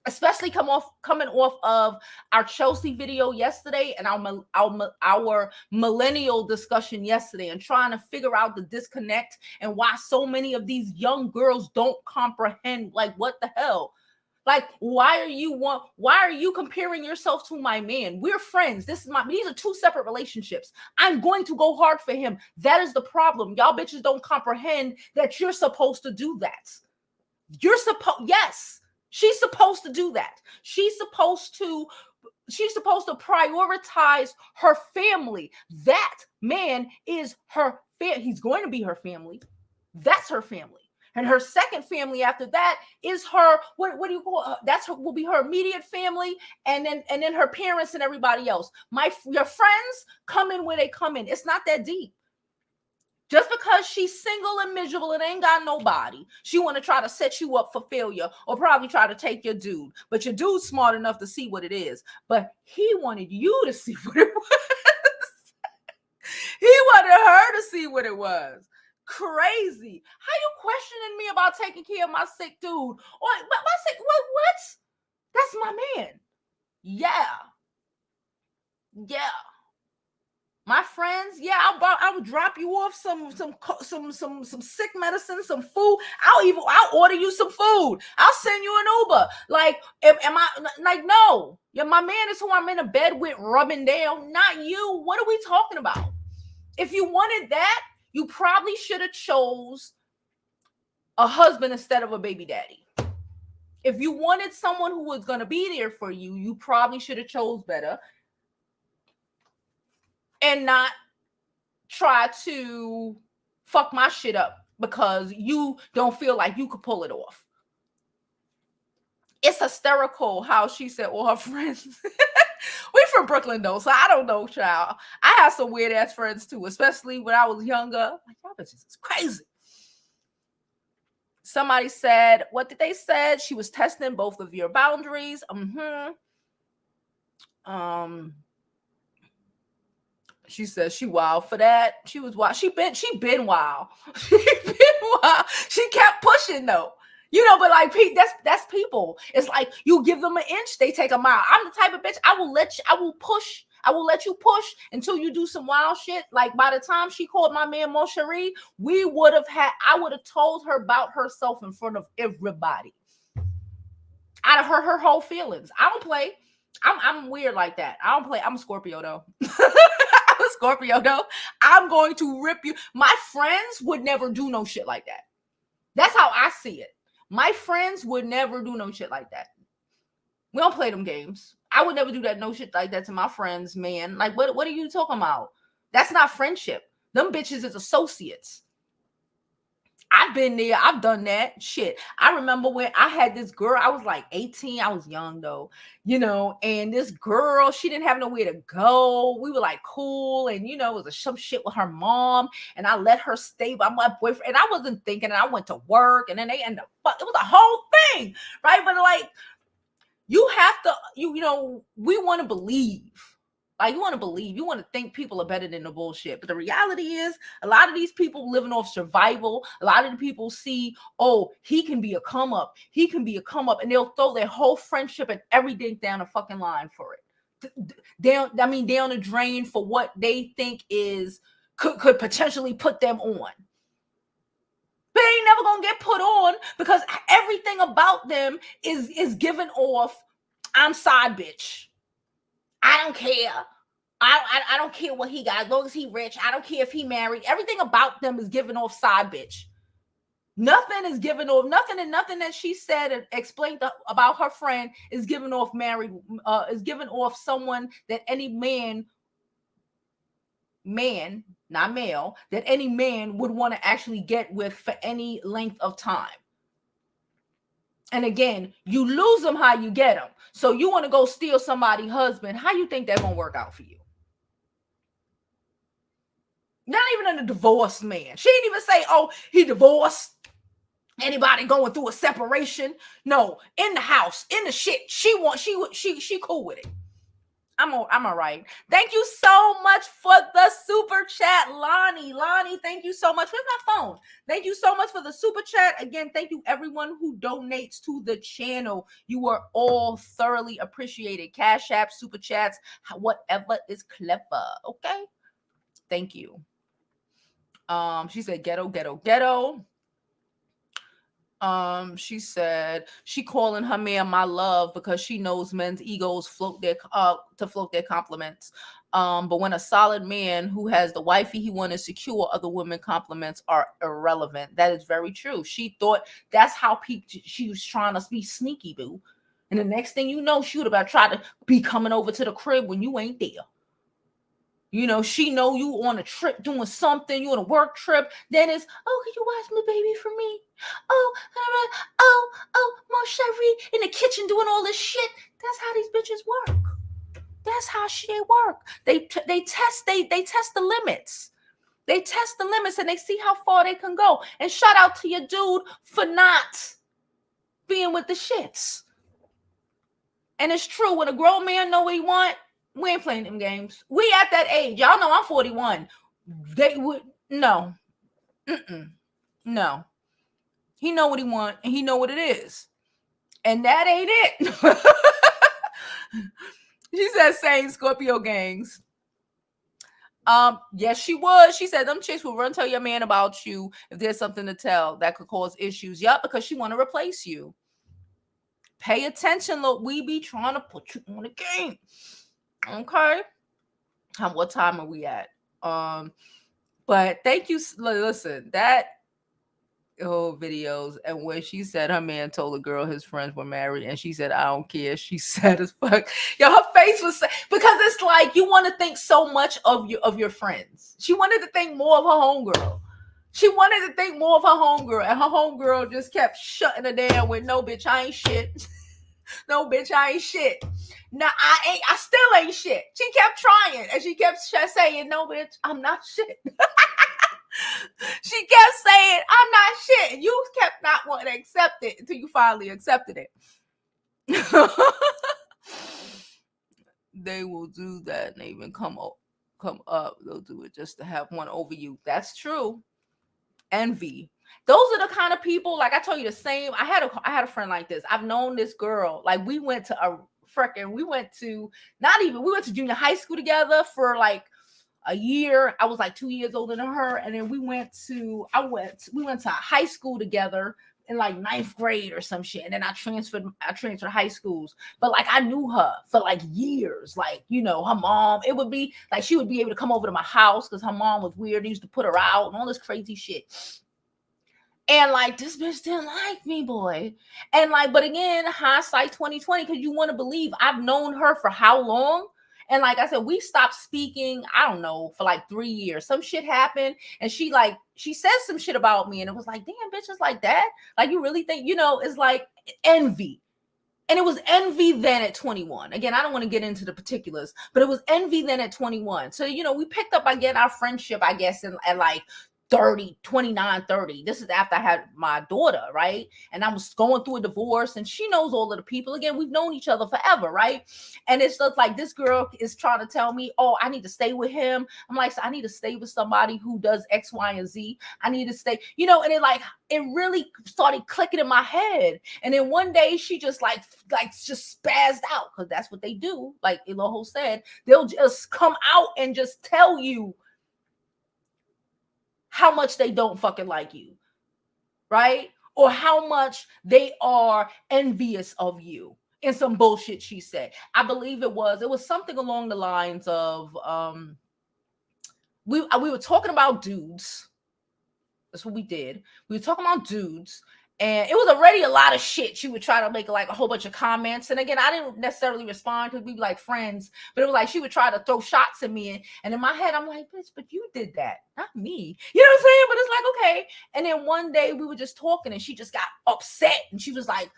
S1: especially coming off of our Chelsea video yesterday and our millennial discussion yesterday, and trying to figure out the disconnect and why so many of these young girls don't comprehend, like, what the hell. Like, why are you comparing yourself to my man? We're friends. These are two separate relationships. I'm going to go hard for him. That is the problem. Y'all bitches don't comprehend that you're supposed to do that. Yes, she's supposed to do that. She's supposed to prioritize her family. That man is her family. He's going to be her family. That's her family. And her second family after that is her, what do you call it? Will be her immediate family, and then her parents and everybody else. Your friends come in where they come in. It's not that deep. Just because she's single and miserable and ain't got nobody, she want to try to set you up for failure, or probably try to take your dude. But your dude's smart enough to see what it is. But he wanted you to see what it was. He wanted her to see what it was. Crazy. How you questioning me about taking care of my sick dude? Or my sick, what? That's my man. Yeah. My friends, yeah, I would drop you off some sick medicine, some food. I'll order you some food. I'll send you an Uber. Like, am I like, no? Yeah, my man is who I'm in a bed with, rubbing down, not you. What are we talking about? If you wanted that, you probably should have chose a husband instead of a baby daddy. If you wanted someone who was going to be there for you, you probably should have chose better and not try to fuck my shit up because you don't feel like you could pull it off. It's hysterical how she said all her friends. We from Brooklyn though, so I don't know, child. I have some weird ass friends too, especially when I was younger. Like, y'all bitches is crazy. Somebody said, what did they say? She was testing both of your boundaries. She says she wild for that. She was wild. She been wild. She been wild. She kept pushing though. You know, but like that's people. It's like you give them an inch, they take a mile. I'm the type of bitch, I will let you push until you do some wild shit. Like, by the time she called my man Moshari, I would have told her about herself in front of everybody. I'd have hurt her whole feelings. I don't play. I'm weird like that. I don't play. I'm a Scorpio though. I'm a Scorpio though. I'm going to rip you. My friends would never do no shit like that. That's how I see it. My friends would never do no shit like that. We don't play them games. I would never do that no shit like that to my friends, man. Like, what are you talking about? That's not friendship. Them bitches is associates. I've been there. I've done that shit. I remember when I had this girl, I was like 18. I was young though, and this girl, she didn't have nowhere to go. We were like cool. And, it was some shit with her mom. And I let her stay by my boyfriend. And I wasn't thinking, and I went to work. And then they ended up, it was a whole thing. Right. But like, you have to, we want to believe. Like, you want to believe, you want to think people are better than the bullshit. But the reality is, a lot of these people living off survival, a lot of the people see, oh, he can be a come up. He can be a come up. And they'll throw their whole friendship and everything down the fucking line for it. Down the drain for what they think could potentially put them on. But they ain't never going to get put on because everything about them is given off, I'm side bitch. I don't care. I don't care what he got. As long as he rich, I don't care if he married. Everything about them is given off side bitch. Nothing is given off. Nothing that she said and explained about her friend is given off married. Is given off someone that any man, not male, that any man would want to actually get with for any length of time. And again, you lose them how you get them. So you want to go steal somebody's husband. How you think that's going to work out for you? Not even in a divorced man. She didn't even say, oh, he divorced. Anybody going through a separation? No, in the house, in the shit. She cool with it. I'm all right. Thank you so much for the super chat, Lonnie. Lonnie, thank you so much. Where's my phone? Thank you so much for the super chat. Again, thank you everyone who donates to the channel. You are all thoroughly appreciated. Cash App, super chats, whatever is clever. Okay. Thank you. She said ghetto, ghetto, ghetto. She said she calling her man my love because she knows men's egos float their compliments. But when a solid man who has the wifey he wanted to secure, other women compliments are irrelevant. That is very true. She thought that's how she was trying to be sneaky, boo. And the next thing you know, she would have tried to be coming over to the crib when you ain't there. She know you on a trip doing something, you on a work trip. Then it's, oh, could you watch my baby for me? Oh, mon chéri, in the kitchen doing all this shit. That's how these bitches work. That's how they work. They test the limits. They test the limits and they see how far they can go. And shout out to your dude for not being with the shits. And it's true, when a grown man know what he want, we ain't playing them games. We at that age. Y'all know I'm 41. They would no. No. He know what he want and he know what it is. And that ain't it. She said same Scorpio gangs. Yes, she would. She said them chicks will run tell your man about you if there's something to tell that could cause issues. Yup, because she want to replace you. Pay attention, look. We be trying to put you on the game. Okay. What time are we at? But thank you. Listen, that videos and where she said her man told the girl his friends were married and she said I don't care. She sad as fuck. Yo, her face was because it's like you want to think so much of your friends. She wanted to think more of her homegirl. She wanted to think more of her homegirl, and her homegirl just kept shutting her down with no bitch, I ain't shit. No bitch, I ain't shit. No, I still ain't shit. She kept trying and she kept saying, no bitch, I'm not shit. She kept saying, I'm not shit. And you kept not wanting to accept it until you finally accepted it. They will do that and they even come up. They'll do it just to have one over you. That's true. Envy. Those are the kind of people, like I told you the same. I had a friend like this. I've known this girl. Like we went to junior high school together for like a year. I was like 2 years older than her. And then we went to high school together in like 9th grade or some shit. And then I transferred high schools. But like I knew her for like years. Like, her mom, it would be like she would be able to come over to my house because her mom was weird. They used to put her out and all this crazy shit. And like this bitch didn't like me, boy. And like, but again, hindsight 2020, because you want to believe I've known her for how long? And like I said, we stopped speaking, I don't know, for like 3 years. Some shit happened, and she said some shit about me, and it was like, damn, bitch, it's like that. Like, you really think, it's like envy. And it was envy then at 21. Again, I don't want to get into the particulars, but it was envy then at 21. So, we picked up again our friendship, I guess, at like 29, 30. This is after I had my daughter, right? And I was going through a divorce, and she knows all of the people. Again, we've known each other forever, right? And it's just like this girl is trying to tell me, oh, I need to stay with him. I'm like, so I need to stay with somebody who does X, Y, and Z. I need to stay, and it really started clicking in my head. And then one day she just just spazzed out, because that's what they do. Like ELOHO said, they'll just come out and just tell you how much they don't fucking like you, right? Or how much they are envious of you. In some bullshit she said. I believe it was something along the lines of we were talking about dudes. That's what we did. We were talking about dudes, and it was already a lot of shit. She would try to make like a whole bunch of comments, and again, I didn't necessarily respond because we were like friends, but it was like she would try to throw shots at me, and in my head, I'm like, bitch, but you did that, not me. You know what I'm saying? But it's like, okay. And then one day we were just talking, and she just got upset, and she was like,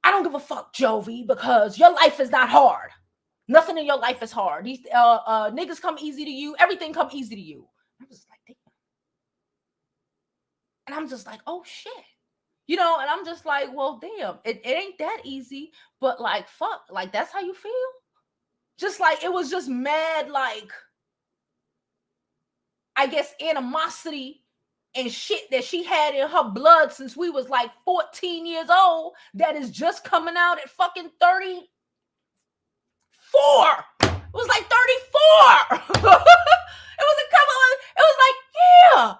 S1: I don't give a fuck, Jovi, because your life is not hard. Nothing in your life is hard. These niggas come easy to you. Everything come easy to you. I was like, damn. And I'm just like, oh shit. And I'm just like, well, damn, it ain't that easy, but like, fuck, like, that's how you feel? Just like, it was just mad, like, I guess, animosity and shit that she had in her blood since we was like 14 years old that is just coming out at fucking 34. It was like 34. It was like, yeah.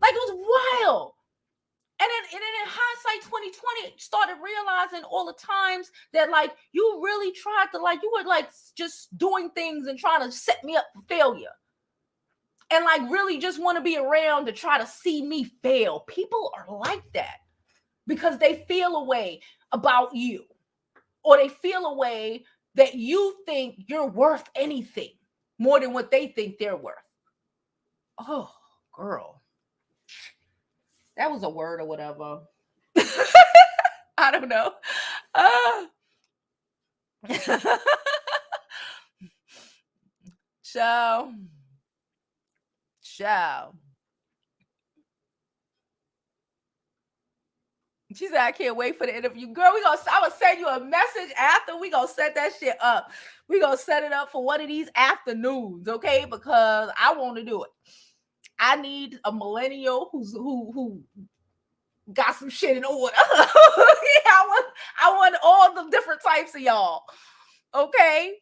S1: Like, it was wild. And then in hindsight 2020, started realizing all the times that, like, you really tried to, like, you were, like, just doing things and trying to set me up for failure. And, like, really just want to be around to try to see me fail. People are like that because they feel a way about you. Or they feel a way that you think you're worth anything more than what they think they're worth. Oh, girl. That was a word or whatever. I don't know. Ciao. She said, I can't wait for the interview. Girl, I'm going to send you a message after. We going to set that shit up. We going to set it up for one of these afternoons, okay? Because I want to do it. I need a millennial who got some shit in order. I want all the different types of y'all. Okay?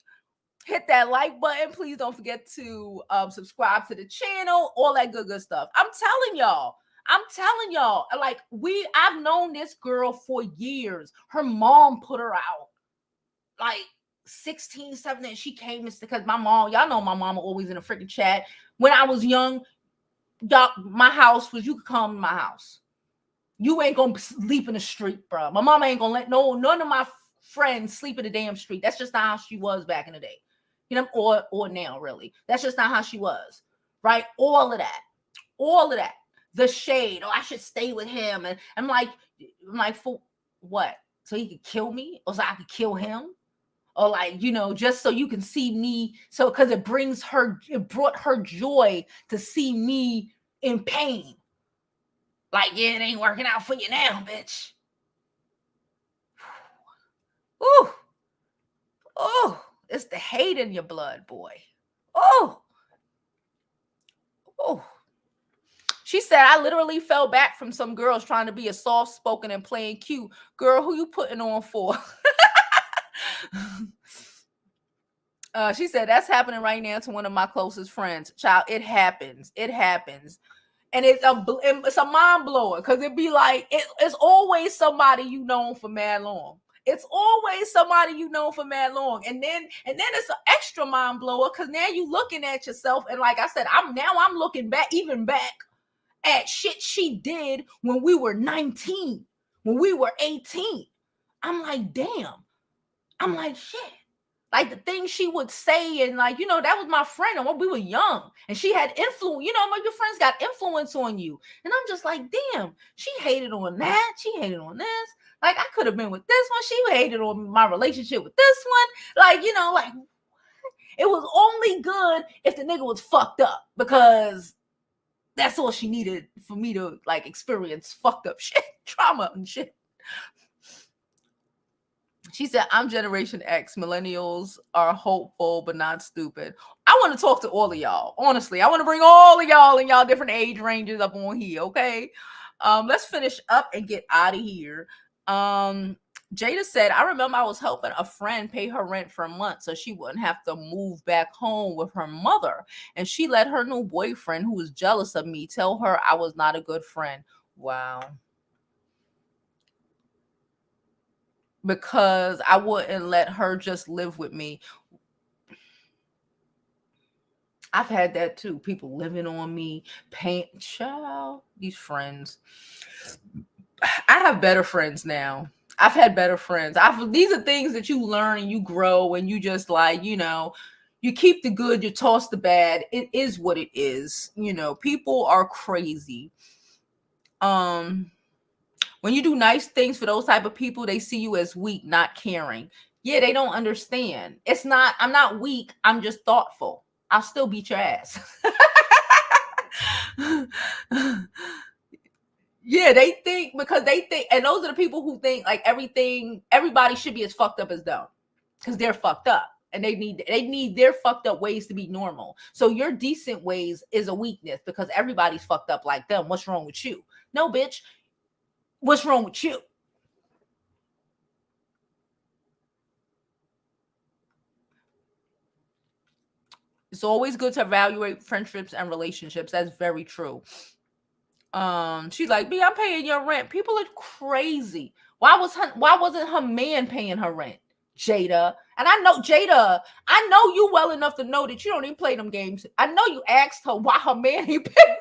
S1: Hit that like button. Please don't forget to subscribe to the channel. All that good stuff. I'm telling y'all, like, I've known this girl for years. Her mom put her out. Like 16, 17. She came because my mom, y'all know my mama always in a freaking chat. When I was young, my house was, you could come to my house. You ain't gonna sleep in the street, bro. My mama ain't gonna let none of my friends sleep in the damn street. That's just not how she was back in the day. Or now, really. That's just not how she was. Right? All of that. The shade. Oh, I should stay with him. And I'm like, for what? So he could kill me? Or so I could kill him? Or like, just so you can see me. So because it brought her joy to see me in pain. Like, yeah, it ain't working out for you now, bitch. Ooh, it's the hate in your blood, boy. Oh. She said, I literally fell back from some girls trying to be a soft-spoken and playing cute. Girl, who you putting on for? She said, that's happening right now to one of my closest friends. Child, it happens. And it's a mind blower because it'd be like, it's always somebody you known for mad long. And then it's an extra mind blower because now you looking at yourself. And like I said, I'm looking back at shit she did when we were 19, when we were 18. I'm like, damn. I'm like, shit. Like the things she would say, and like, that was my friend, and when we were young, and she had influence, your friends got influence on you. And I'm just like, damn, she hated on that. She hated on this. Like, I could have been with this one. She hated on my relationship with this one. Like, like it was only good if the nigga was fucked up, because that's all she needed for me to like experience fucked up shit, trauma and shit. She said, I'm Generation X. Millennials are hopeful, but not stupid. I want to talk to all of y'all. Honestly, I want to bring all of y'all in y'all different age ranges up on here. Okay. Let's finish up and get out of here. Jada said, I remember I was helping a friend pay her rent for a month so she wouldn't have to move back home with her mother. And she let her new boyfriend, who was jealous of me, tell her I was not a good friend. Wow. Because I wouldn't let her just live with me. I've had that too. People living on me, paying. Child, these friends. I have better friends now. I've had better friends. These are things that you learn and you grow, and you just like, you keep the good, you toss the bad. It is what it is. People are crazy. When you do nice things for those type of people, they see you as weak, not caring. Yeah, they don't understand. I'm not weak. I'm just thoughtful. I'll still beat your ass. Yeah, they think, and those are the people who think like everybody should be as fucked up as them, because they're fucked up. And they need their fucked up ways to be normal. So your decent ways is a weakness because everybody's fucked up like them. What's wrong with you? No, bitch. What's wrong with you? It's always good to evaluate friendships and relationships. That's very true. She's like, B, I'm paying your rent. People are crazy. Why wasn't her man paying her rent? Jada. And I know you well enough to know that you don't even play them games. I know you asked her why her man ain't paying her rent.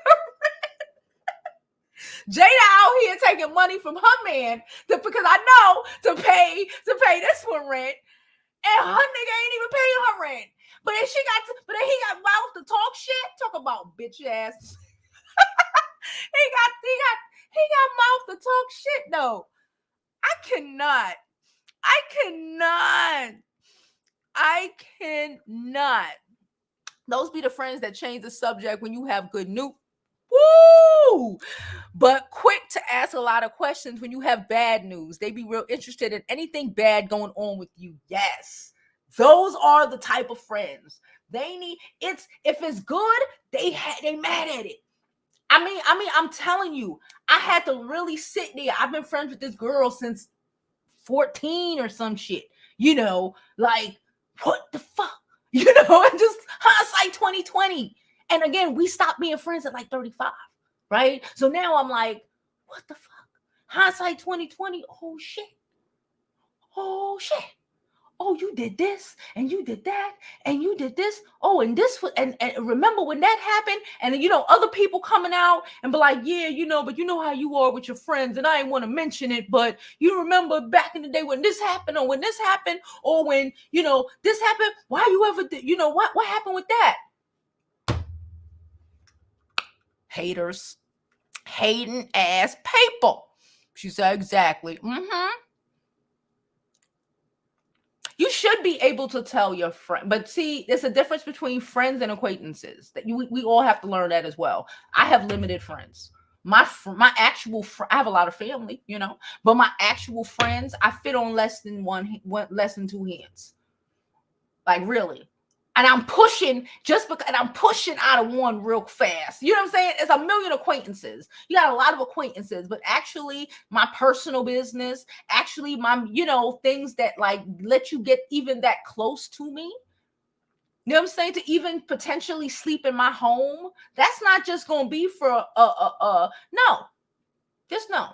S1: Jada out here taking money from her man because I know to pay this one rent, and her nigga ain't even paying her rent. But then he got mouth to talk shit. Talk about bitch ass. he got mouth to talk shit though. I cannot. Those be the friends that change the subject when you have good news. Woo! But quick to ask a lot of questions when you have bad news. They be real interested in anything bad going on with you. Yes. Those are the type of friends. If it's good, they mad at it. I mean, I'm telling you, I had to really sit there. I've been friends with this girl since 14 or some shit. Like, what the fuck? And just hindsight 2020. And again, we stopped being friends at like 35, right? So now I'm like, what the fuck? Hindsight 2020. Oh shit. Oh, you did this and you did that and you did this. Oh, and this was, and remember when that happened? And then, other people coming out and be like, yeah, but you know how you are with your friends, and I ain't want to mention it, but you remember back in the day when this happened, or when this happened, or when, this happened. Why you ever did, what happened with that? Haters, hating ass people. She said, exactly. You should be able to tell your friend, but see, there's a difference between friends and acquaintances. That we all have to learn that as well. I have limited friends. My actual I have a lot of family, but my actual friends, I fit on less than less than two hands. Like really. And I'm pushing out of one real fast. You know what I'm saying? It's a million acquaintances. You got a lot of acquaintances, but actually my personal business, actually my, things that like let you get even that close to me. You know what I'm saying? To even potentially sleep in my home. That's not just going to be for, no. Just no.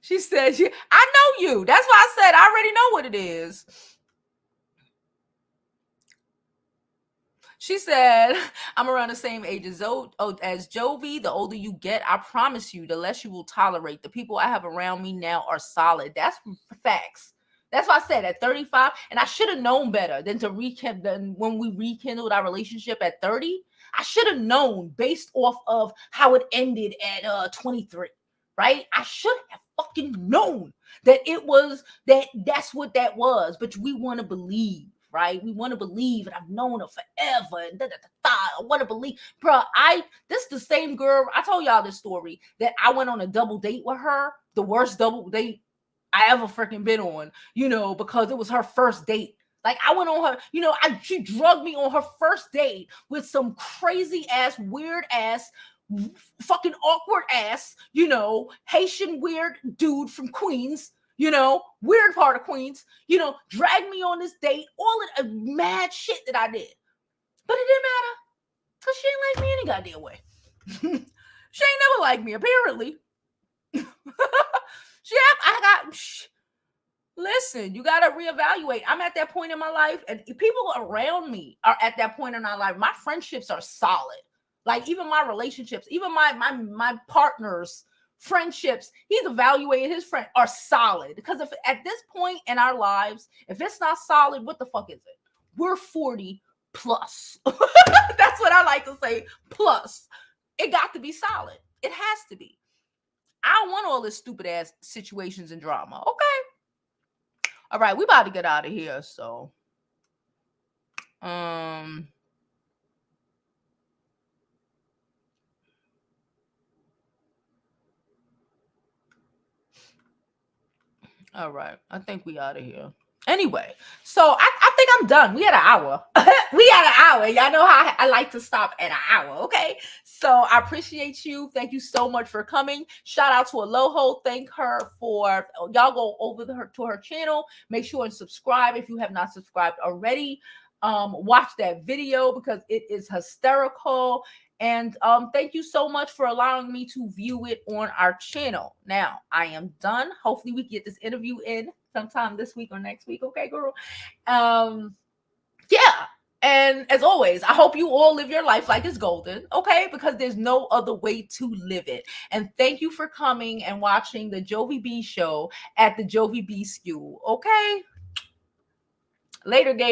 S1: She said, I know you. That's why I said, I already know what it is. She said, I'm around the same age as Jovi. The older you get, I promise you, the less you will tolerate. The people I have around me now are solid. That's facts. That's why I said at 35, and I should have known better than to than when we rekindled our relationship at 30. I should have known based off of how it ended at 23, right? I should have fucking known that it was that's what that was. But we want to believe. Right? We want to believe, and I've known her forever. And I want to believe, bro. This is the same girl. I told y'all this story that I went on a double date with her, the worst double date I ever freaking been on, because it was her first date. Like I went on her, she drugged me on her first date with some crazy ass, weird ass, fucking awkward ass, Haitian weird dude from Queens. Weird part of Queens, drag me on this date, all of the mad shit that I did. But it didn't matter, because she ain't like me any goddamn way. She ain't never liked me, apparently. Listen, you got to reevaluate. I'm at that point in my life, and people around me are at that point in my life. My friendships are solid. Like, even my relationships, even my partners, friendships, he's evaluated his friend are solid. Because if at this point in our lives, if it's not solid, what the fuck is it? We're 40 plus. That's what I like to say. Plus, it got to be solid. It has to be. I don't want all this stupid ass situations and drama. Okay. All right, we about to get out of here. So, all right, I think we out of here. Anyway, so I think I'm done. We had an hour. Y'all know how I like to stop at an hour. Okay. So I appreciate you. Thank you so much for coming. Shout out to ELOHO. Thank her for y'all go over to her channel. Make sure and subscribe if you have not subscribed already. Watch that video because it is hysterical. And thank you so much for allowing me to view it on our channel. Now, I am done. Hopefully we can get this interview in sometime this week or next week. Okay, girl? Yeah. And as always, I hope you all live your life like it's golden, okay? Because there's no other way to live it. And thank you for coming and watching the Jovi B show at the Jovi B School, okay? Later, Gator.